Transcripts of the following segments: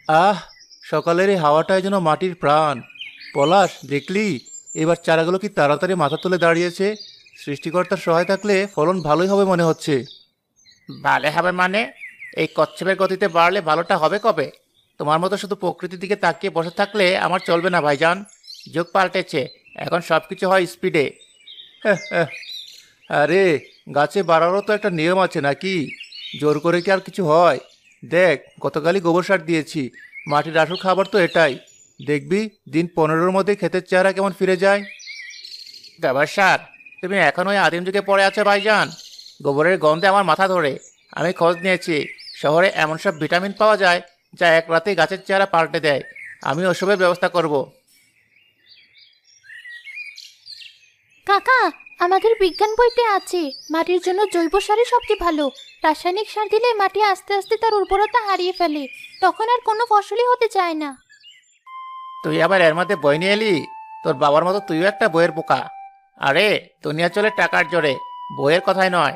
আহ, সকালের এই হাওয়াটাই যেন মাটির প্রাণ। পলাশ, দেখলি এবার চারাগুলো কি তাড়াতাড়ি মাথা তুলে দাঁড়িয়েছে। সৃষ্টিকর্তার সহায় থাকলে ফলন ভালোই হবে মনে হচ্ছে। ভালো হবে মানে? এই কচ্ছপের গতিতে বাড়লে ভালোটা হবে কবে? তোমার মতো শুধু প্রকৃতির দিকে তাকিয়ে বসে থাকলে আমার চলবে না ভাইজান। যুগ পাল্টেছে, এখন সবকিছু হয় স্পিডে। আরে, গাছে বাড়ারও তো একটা নিয়ম আছে নাকি? জোর করে কি আর কিছু হয়? দেখ, গতকালই গোবর সার দিয়েছি। মাটির আসল খাবার তো এটাই। দেখবি দিন 15-র মধ্যে ক্ষেতের চেহারা কেমন ফিরে যায়। গোবর সার? তুমি এখন ওই আদিম যুগে পড়ে আছো ভাইজান। গোবরের গন্ধে আমার মাথা ধরে। আমি খোঁজ নিয়েছি, শহরে এমন সব ভিটামিন পাওয়া যায় যা এক রাতেই গাছের চেহারা পাল্টে দেয়। আমি ওসবের ব্যবস্থা করব। কাকা, আমাদের বিজ্ঞান বইতে আছে মাটির জন্য জৈব সারই সবচেয়ে ভালো। রাসায়নিক সার দিলে মাটি আস্তে আস্তে তার উর্বরতা হারিয়ে ফেলে, তখন আর কোনো ফসলই হতে চায় না। তুই আবার এর মধ্যে বই নিয়ে এলি? তোর বাবার মতো তুইও একটা বইয়ের বোকা। আরে, দুনিয়া চলে টাকার জোরে, বইয়ের কথাই নয়।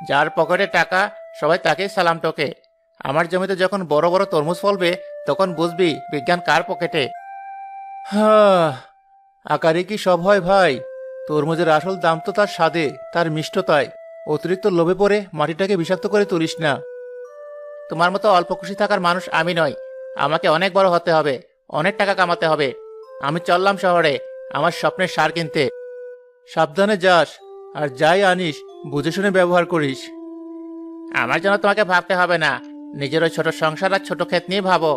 যার পকেটে টাকা, সবাই তাকেই সালাম টোকে। আমার জমিতে যখন বড় বড় তরমুজ ফলবে, তখন বুঝবি বিজ্ঞান কার পকেটে। হ্যাঁ, আকারে কি সব হয় ভাই? তরমুজের আসল দাম তো তার স্বাদে, তার মিষ্টতায়। অতিরিক্ত লোভে পড়ে মাটিটাকে বিষাক্ত করে তুলিস না। তোমার মতো অল্প খুশি থাকার মানুষ আমি নই। আমাকে অনেক বড় হতে হবে, অনেক টাকা কামাতে হবে। আমি চললাম শহরে আমার স্বপ্নের সার কিনতে। সাবধানে যাস, আর যাই আনিস বুঝে শুনে ব্যবহার করিস। আমার জন্য তোমাকে ভাবতে হবে না। নিজের ওই ছোট সংসার আর ছোট ক্ষেত নিয়ে ভাবো।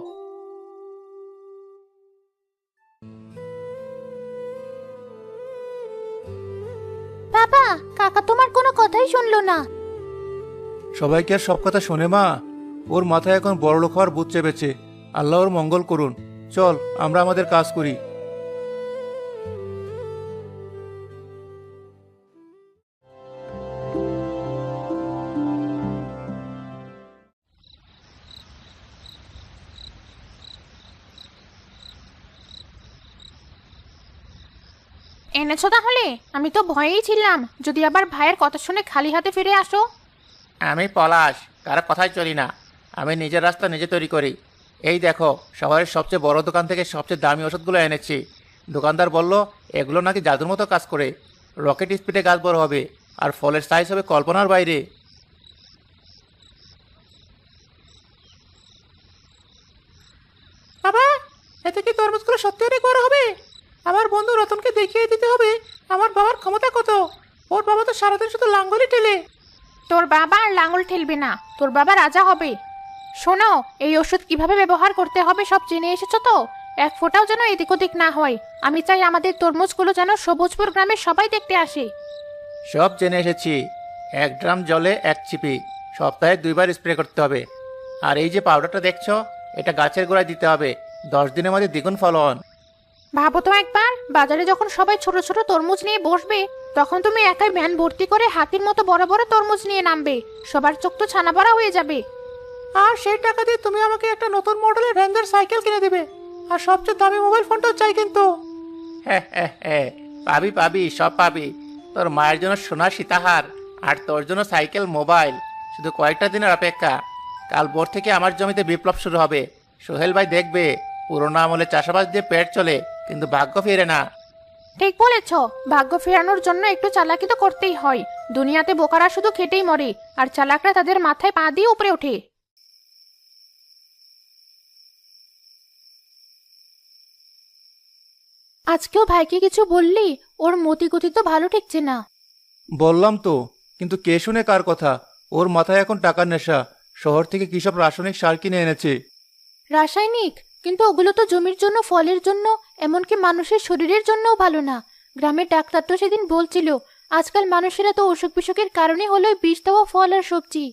বাবা, কাকা তোমার কোনো কথাই শুনলো না। সবাই কি আর সব কথা শোনে মা? ওর মাথায় এখন বড়লোক হওয়ার ভূত চেপেছে। আল্লাহ ওর মঙ্গল করুন। চল, আমরা আমাদের কাজ করি। এনেছো তাহলে? আমি তো ভয়েই ছিলাম যদি আবার ভাইয়ের কথা শুনে খালি হাতে ফিরে আসো। আমি পলাশ, কারো কথাই চলি না। আমি নিজের রাস্তা নিজে তৈরি করি। এই দেখো, শহরের সবচেয়ে বড় দোকান থেকে সবচেয়ে দামি ওষুধগুলো এনেছি। দোকানদার বলল এগুলো নাকি জাদুর মতো কাজ করে। রকেট স্পিডে গাছ বড় হবে, আর ফলের সাইজ হবে কল্পনার বাইরে। বাবা, এতে কি তরমুজগুলো সত্যি অনেক বড় হবে? আমার বন্ধু রতনকে দেখিয়ে দিতে হবে আমার বাবার ক্ষমতা কত। ওর বাবা তো সারাদিন শুধু লাঙ্গলই টেলে। তোর বাবা আর লাঙল ঠেলবে না, তোর বাবা রাজা হবে। শোনো, এই ওষুধ কিভাবে ব্যবহার করতে হবে সব জেনে এসেছো তো? এক ফোঁটাও যেন এদিক ওদিক না হয়। আমি চাই আমাদের তরমুজগুলো যেন সবুজপুর গ্রামের সবাই দেখতে আসে। সব জেনে এসেছি। 1 ড্রাম জলে 1 চিপি, সপ্তাহে 2বার স্প্রে করতে হবে। আর এই যে পাউডারটা দেখছো, এটা গাছের গোড়ায় দিতে হবে। 10 দিনের মধ্যে দ্বিগুণ ফলন। ভাবো তো একবার, বাজারে যখন সবাই ছোট ছোট তরমুজ নিয়ে বসবে, তখন তুমি একাই ভ্যান ভর্তি করে হাতির মতো বড় বড় তরমুজ নিয়ে নামবে। সবার চোখ তো ছানা ভরা হয়ে যাবে। আর সেই টাকা দিয়ে তুমি আমাকে একটা নতুন মডেলের রেঞ্জার সাইকেল কিনে দেবে। আর সবচেয়ে দামি মোবাইল ফোনটাও চাই কিন্তু। হ্যাঁ হ্যাঁ হ্যাঁ, পাবি পাবি, সব পাবি। তোর মায়ের জন্য সোনার সীতাহার, আর তোর জন্য সাইকেল, মোবাইল। শুধু কয়েকটা দিনের অপেক্ষা। কাল ভোর থেকে আমার জমিতে বিপ্লব শুরু হবে। সোহেল ভাই দেখবে, পুরোনো আমলে চাষাবাদ দিয়ে পেট চলে, কিন্তু ভাগ্য ফিরে না। ঠিক বলেছ, ভাগ্য ফেরানোর জন্য একটু চালাকি তো করতেই হয়। দুনিয়াতে বোকারা শুধু খেটেই মরে, আর চালাকরা তাদের মাথায় পা দিয়ে উপরে ওঠে। আজকেও ভাইকে কিছু বললি? ওর মতি গতি তো ভালো ঠেকছে না। বললাম তো, কিন্তু কে শুনে কার কথা? ওর মাথায় এখন টাকার নেশা। শহর থেকে কি সব রাসায়নিক সার কিনে এনেছে। রাসায়নিক? কিন্তু ওগুলো তো জমির জন্য, ফলের জন্য, এমনকি মানুষের শরীরের জন্যও ভালো না। গ্রামের ডাক্তার তো সেদিন বলছিল আজকাল মানুষেরা তো অসুখ বিসুখের কারণে হলো বিষ দেওয়া ফল আর সবজি।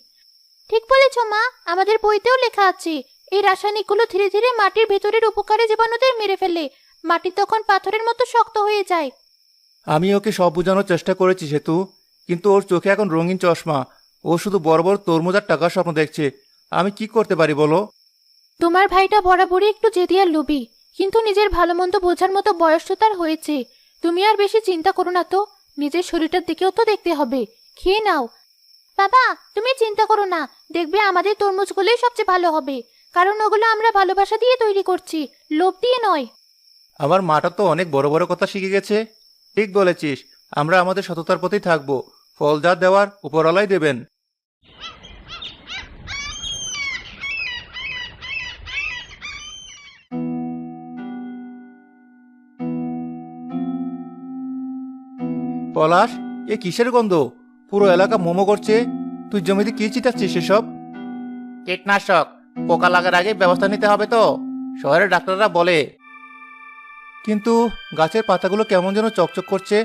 ঠিক বলেছ মা, আমাদের বইতেও লেখা আছে এই রাসায়নিকগুলো ধীরে ধীরে মাটির ভেতরের উপকারী জীবাণুদের মেরে ফেলে। মাটি তখন পাথরের মতো শক্ত হয়ে যায়। আমি ওকে সব বোঝানোর চেষ্টা করেছি সেতু, কিন্তু ওর চোখে এখন রঙিন চশমা। ও শুধু বড় বড় তরমুজ আর টাকার স্বপ্ন দেখছে। আমি কি করতে পারি বলো? তোমার ভাইটা বরাবরই একটু জেদি আর লোভী, কিন্তু নিজের ভালো মন্দ বোঝার মতো বয়স তো তার হয়েছে। তুমি আর বেশি চিন্তা করো না তো, নিজের শরীরটার দিকেও তো দেখতে হবে। খেয়ে নাও। বাবা, তুমি চিন্তা করো না, দেখবে আমাদের তরমুজগুলোই সবচেয়ে ভালো হবে। কারণ ওগুলো আমরা ভালোবাসা দিয়ে তৈরি করছি, লোভ দিয়ে নয়। আমার মাটা তো অনেক বড় বড় কথা শিখে গেছে। ঠিক বলেছিস, আমরা আমাদের সততার প্রতি থাকবো। ফল যা দেওয়ার উপরওয়ালাই দেবেন। পলাশ, এ কিসের গন্ধ? পুরো এলাকা মোমো করছে। তুই জমিতে কি চিটাচ্ছিস এসব? কীটনাশক। পোকা লাগার আগে ব্যবস্থা নিতে হবে তো, শহরের ডাক্তাররা বলে। কিন্তু গাছের পাতাগুলো কেমন যেন চকচক করছে।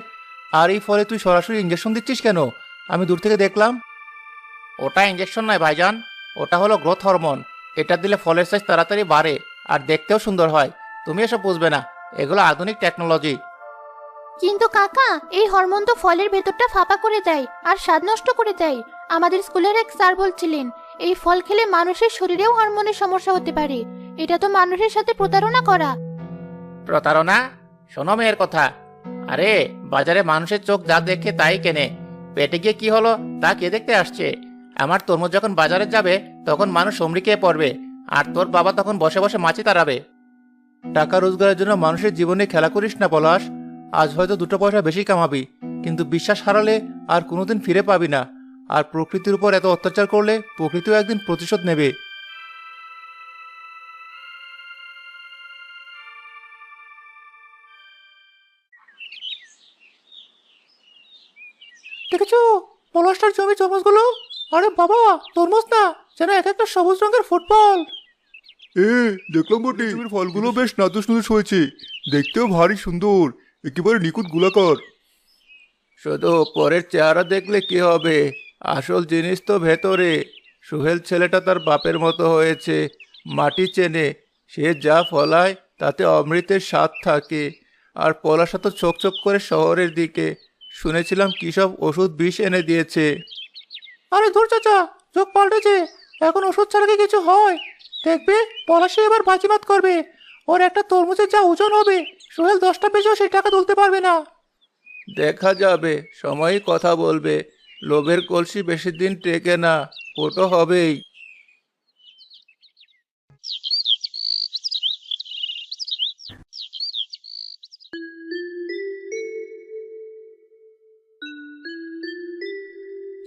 আর এই ফলে তুই সরাসরি ইঞ্জেকশন দিচ্ছিস কেন? আমি দূর থেকে দেখলাম। ওটা ইঞ্জেকশন নয় ভাইজান, ওটা হলো গ্রোথ হরমোন। এটা দিলে ফলের সাইজ তাড়াতাড়ি বাড়ে আর দেখতেও সুন্দর হয়। তুমি এসব বুঝবে না, এগুলো আধুনিক টেকনোলজি। কিন্তু কাকা, এই হরমোন তো ফলের ভেতরটা ফাঁপা করে দেয় আর স্বাদ নষ্ট করে দেয়। আমাদের স্কুলের এক স্যার বলছিলেন এই ফল খেলে মানুষের শরীরেও হরমোনের সমস্যা হতে পারে। এটা তো মানুষের সাথে প্রতারণা করা। প্রতারণা? শোনো মেয়ের কথা। আরে বাজারে মানুষের চোখ যা দেখে তাই কেনে। পেটে গিয়ে কি হলো তা কে দেখতে আসছে? আমার তরমুজ যখন বাজারে যাবে তখন মানুষ সমরিকে পড়বে, আর তোর বাবা তখন বসে বসে মাছি তাড়াবে। টাকা রোজগারের জন্য মানুষের জীবনে খেলা করিস না পলাশ। আজ হয়তো 2 পয়সা বেশি কামাবি, কিন্তু বিশ্বাস হারালে আর কোনোদিন ফিরে পাবি না। আর প্রকৃতির উপর এত অত্যাচার করলে প্রকৃতিও একদিন প্রতিশোধ নেবে। দেখেছো পলাশটার জমি তরমুজগুলো? আরে বাবা, তরমুজ না, যেন এক একটা সবুজ রঙের ফুটবল। দেখলাম বটে, ফলগুলো বেশ নাদুস নুদুস হয়েছে, দেখতেও ভারী সুন্দর, একেবারে নিখুঁত গোলাকার। শুধু পরের চেহারা দেখলে কি হবে, আসল জিনিস তো ভেতরে। সোহেল ছেলেটা তার বাপের মতো হয়েছে, মাটি চেনে, সে যা ফলায় তাতে অমৃতের স্বাদ থাকে। আর পলাশা তো চোখ চোখ করে শহরের দিকে, শুনেছিলাম কি সব ওষুধ বিষ এনে দিয়েছে। আরে ধুর চাচা, চোখ পাল্টেছে। এখন ওষুধ ছাড়া কি কিছু হয়? দেখবে পলাশে এবার বাজিমাত করবে। ওর একটা তরমুজের যা ওজন হবে, সোহেল 10টা পেয়েও সেই টাকা তুলতে পারবে না। দেখা যাবে, সময়ই কথা বলবে। লোভের কলসি বেশি দিন টেকে না, ফুটো হবেই।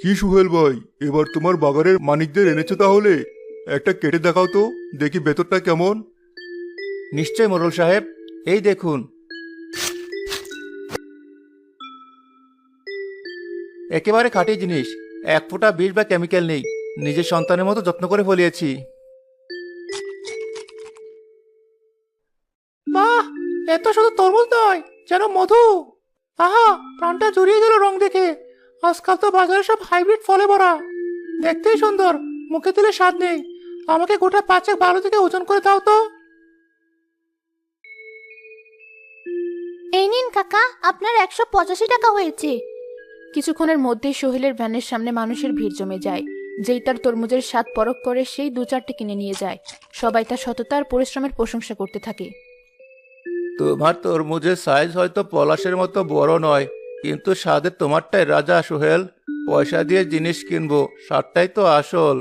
কি সুহেল ভাই, এবার তোমার বাগানের মানিকদের এনেছো তাহলে? একটা কেটে দেখাও তো, দেখি ভেতরটা কেমন। নিশ্চয় মোরল সাহেব, এই দেখুন। একেবারে খাঁটি জিনিস, 1 ফোঁটা বিষ বা কেমিক্যাল নেই। নিজের সন্তানের মতো যত্ন করে ফলিয়েছি। বাহ, এত শুধু তরমুজ নয়, যেন মধু। আহা, প্রাণটা জুড়িয়ে গেল রং দেখে। আজকাল তো বাজারে সব হাইব্রিড ফলে ভরা। দেখতেই সুন্দর, মুখে দিলে স্বাদ নেই। আমাকে গোটা 5 ভালো থেকে ওজন করে দাও তো। এই নিন কাকা, আপনার 185 টাকা হয়েছে। কিছুক্ষণের মধ্যেই সোহেলের ভ্যানের সামনে মানুষের ভিড় জমে যায়। যেই তার তরমুজের স্বাদ পরখ করে সেই 2-4টি কিনে নিয়ে যায়। সবাই তার সততার পরিশ্রমের প্রশংসা করতে থাকে। তোমার তরমুজের সাইজ হয়তো পলাশের মতো বড় নয়, কিন্তু স্বাদে তোমারটাই রাজা সোহেল। পয়সা দিয়ে জিনিস কিনবো, স্বাদটাই তো আসল।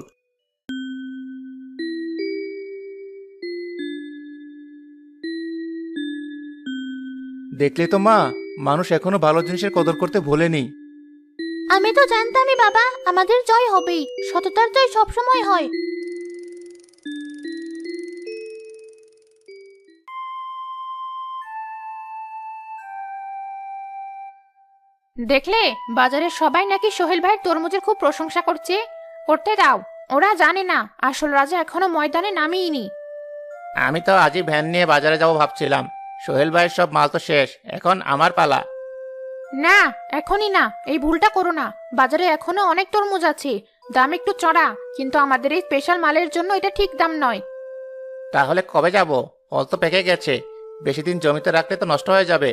দেখলে তো মা, মানুষ এখনো ভালো জিনিসের কদর করতে ভোলেনি। আমি তো জানতামই বাবা, আমাদের জয় হবেই। সততার জয় সবসময় হয়। দেখলে, বাজারের সবাই নাকি সোহেল ভাইয়ের তরমুজের খুব প্রশংসা করছে। করতে দাও, ওরা জানে না আসল রাজা এখনো ময়দানে নামিয়েনি। আমি তো আজই ভ্যান নিয়ে বাজারে যাব ভাবছিলাম। সোহেল ভাইয়ের সব মাল তো শেষ, এখন আমার পালা। না, এখনই না, এই ভুলটা করো না। বাজারে এখনো অনেক তরমুজ আছে, দাম একটু চড়া, কিন্তু আমাদের এই স্পেশাল মালের জন্য এটা ঠিক দাম নয়। তাহলে কবে যাব? ফল তো পেকে গেছে, বেশি দিন জমিতে রাখলে তো নষ্ট হয়ে যাবে।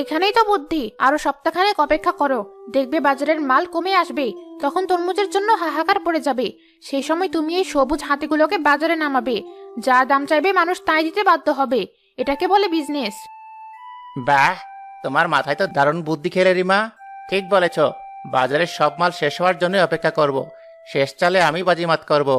এখানেই তো বুদ্ধি, আরো সপ্তাহখানেক অপেক্ষা করো, দেখবে বাজারের মাল কমে আসবে। তখন তরমুজের জন্য হাহাকার পড়ে যাবে। সেই সময় তুমি এই সবুজ হাতিগুলোকে বাজারে নামাবে। যা দাম চাইবে মানুষ তাই দিতে বাধ্য হবে। এটাকে বলে বিজনেস। বাহ, তোমার মাথায় তো দারুণ বুদ্ধি খেলে রিমা। ঠিক বলেছ, বাজারের সব মাল শেষ হওয়ার জন্য অপেক্ষা করব। শেষ চালে আমি বাজিমাত করব।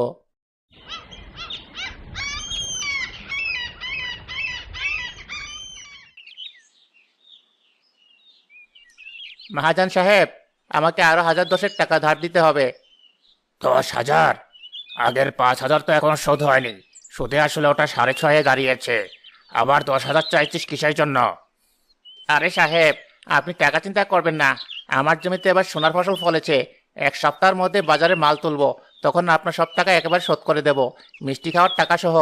মহাজন সাহেব, আমাকে আরো 1010 টাকা ধার দিতে হবে। 10,000? আগের 5,000 তো এখনো শোধ হয়নি। সুদে আসলে ওটা 6.5 দাঁড়িয়েছে। আবার 10,000 চাইছিস কিসের জন্য? আরে সাহেব, আপনি টাকা চিন্তা করবেন না। আমার জমিতে এবার সোনার ফসল ফলেছে। 1 সপ্তাহের মধ্যে বাজারে মাল তুলবো, তখন আপনার সব টাকা একেবারে শোধ করে দেব, মিষ্টি খাওয়ার টাকা সহ।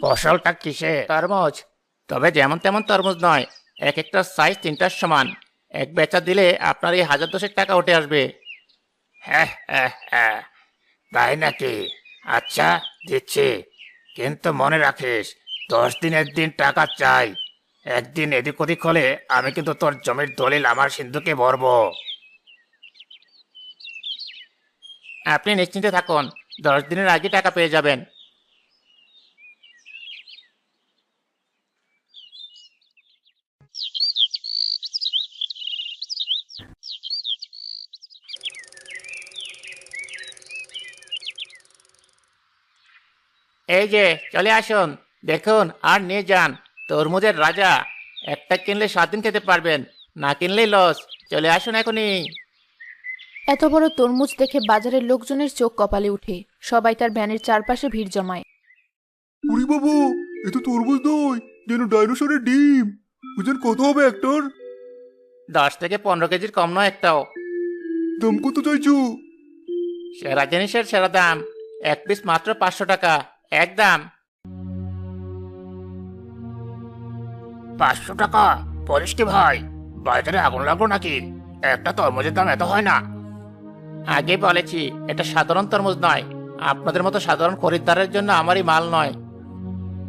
ফসলটা কিসে? তরমুজ। তবে যেমন তেমন তরমুজ নয়, এক একটা সাইজ 3টার সমান। এক বেচা দিলে আপনার এই 1010 টাকা উঠে আসবে। হ্যাঁ হ্যাঁ হ্যাঁ, তাই নাকি? আচ্ছা, দিচ্ছি। কিন্তু মনে রাখিস, 10 দিনের দিন টাকা চাই। একদিন এদিক ওদিক হলে আমি কিন্তু তোর জমির দলিল আমার সিন্ধুকে ভরবো। আপনি নিশ্চিন্তে থাকুন, 10 দিনের আগে টাকা পেয়ে যাবেন। এই যে চলে আসুন, দেখুন আর নিয়ে যান। তরমুজের রাজা। একটা কিনলে 7 দিন খেতে পারবেন, না কিনলেই লস। চলে আসুন এখনই। এত বড় তরমুজ দেখে বাজারের লোকজনের চোখ কপালে উঠে। সবাই তার ভ্যানের চারপাশে ভিড় জমায়। উরি বাবা, এ তো তরমুজ নয়, যেন ডাইনোসরের ডিম। ওজন কত হবে একটার? 10 থেকে 15 কেজির কম নয় একটাও। দাম কত চাইছো? সেরা জিনিসের সেরা দাম। এক পিস মাত্র 500 টাকা, একদম। 500 টাকা? বলিস কি ভাই? বাজারে আগুন লাগলো নাকি? একটা তরমুজের দাম এত হয় না। আগে বলেছি, এটা সাধারণ তরমুজ নয়। আপনাদের মতো সাধারণ খরিদ্দারের জন্য আমারই মাল নয়।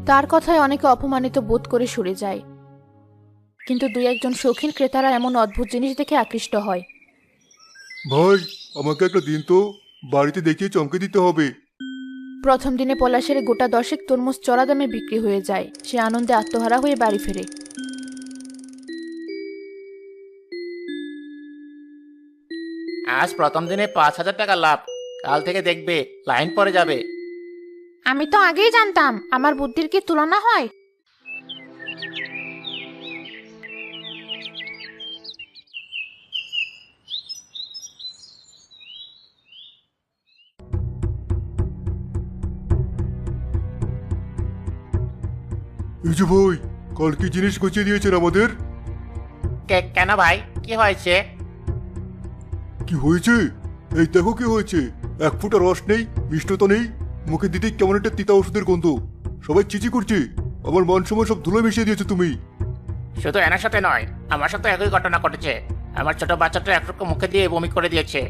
তার কথায় অনেকে অপমানিত বোধ করে সরে যায়, কিন্তু দুই একজন শৌখিন ক্রেতারা এমন অদ্ভুত জিনিস দেখে আকৃষ্ট হয়। ভাই, আমাকে একটা দিন তো, বাড়িতে দেখিয়ে চমকে দিতে হবে। প্রথম দিনে পলাশের গোটা 10 তরমুজ চড়া দামে বিক্রি হয়ে যায়। সে আনন্দে আত্মহারা হয়ে বাড়ি ফেরে। আজ প্রথম দিনে 5,000 টাকা লাভ। কাল থেকে দেখবে লাইন পড়ে যাবে। আমি তো আগেই জানতাম, আমার বুদ্ধির কি তুলনা হয়? এই যে ভাই, কাল কি জিনিস গুছিয়ে দিয়েছেন আমাদের? কেন ভাই, কি হয়েছে? কি হয়েছে? এই দেখো কি হয়েছে। 1 ফোঁটা রস নেই, মিষ্টতা নেই, মুখে দিতে কেমন একটা তিতা ওষুধের গন্ধ। সবাই চিচি করছে। আমার মান সময় সব ধুলো মিশিয়ে দিয়েছো তুমি। শুধু এনার সাথে নয়, আমার সাথে একই ঘটনা ঘটেছে। আমার ছোট বাচ্চাটা একরকম মুখে দিয়ে বমি করে দিয়েছে।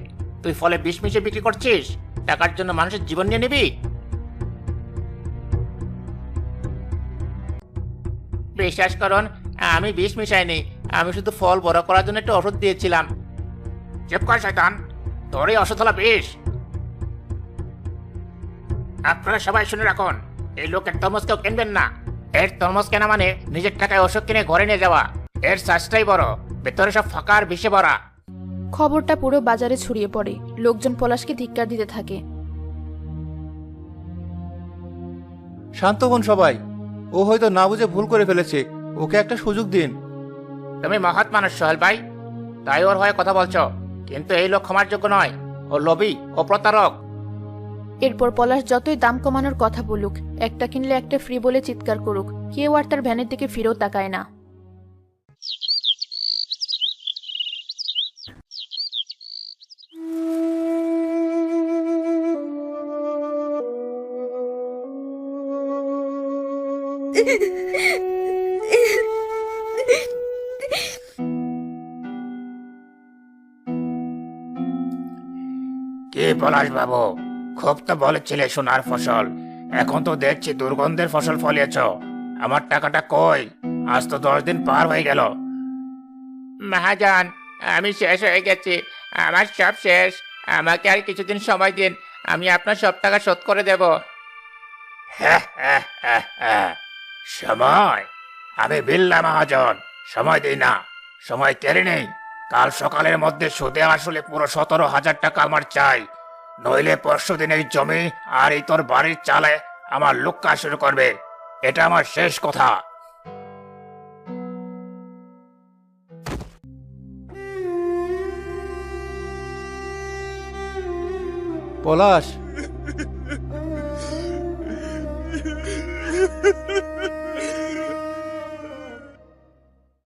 তুই ফলে বিষ মিশিয়ে বিক্রি করছিস? টাকার জন্য মানুষের জীবন নিয়ে নিবি? বিশ্বাস করুন, আমি বিষ মিশাইনি। আমি শুধু ফল বড় করার জন্য একটা ওষুধ দিয়েছিলাম। চুপ কর শয়তান, তোরই অসুখ হলো বিষ। আপনারা সবাই শুনে রাখুন, এই লোকের তরমুজ কেউ কিনবেন না। এর তরমুজ কেনা মানে নিজের টাকায় ওষুধ কিনে ঘরে নিয়ে যাওয়া। এর সাজটাই বড়, ভেতরে সব ফাঁকা আর বিষে ভরা। খবরটা পুরো বাজারে ছড়িয়ে পড়ে। লোকজন পলাশকে ধিক্কার দিতে থাকে। শান্ত হন সবাই। ও হয়তো না বুঝে ভুল করে ফেলেছে, ওকে একটা সুযোগ দিন। তুমি মহৎ মানুষ সোহেল ভাই, তাই ওর হয়ে কথা বলছো। কিন্তু এই লোক ক্ষমার যোগ্য নয়। ও লোভী, ও প্রতারক। এরপর পলাশ যতই দাম কমানোর কথা বলুক, একটা কিনলে একটা ফ্রি বলে চিৎকার করুক, কেউ আর তার ভ্যানের দিকে ফিরেও তাকায় না। কে পলাশ বাবু, খুব তো বলেছিলে সোনার ফসল, এখন তো দেখছি দুর্গন্ধের ফসল ফলিয়েছ। আমার টাকাটা কই? আজ তো 10 দিন পার হয়ে গেল। মহাজন, আমি শেষ হয়ে গেছি। আমার সব শেষ। আমাকে আর কিছুদিন সময় দিন, আমি আপনার সব টাকা শোধ করে দেব। সময়? আমি বিল্লা মহাজন, সময় দিই না। সময় কেড়ে নেই। কাল সকালের মধ্যে সুদে আসলে পুরো 17,000 টাকা আমার চাই, নইলে পরশু দিন এই জমি আর এই তোর বাড়ির চালে আমার লুক্কা শুরু করবে। এটা আমার শেষ কথা। পলাশ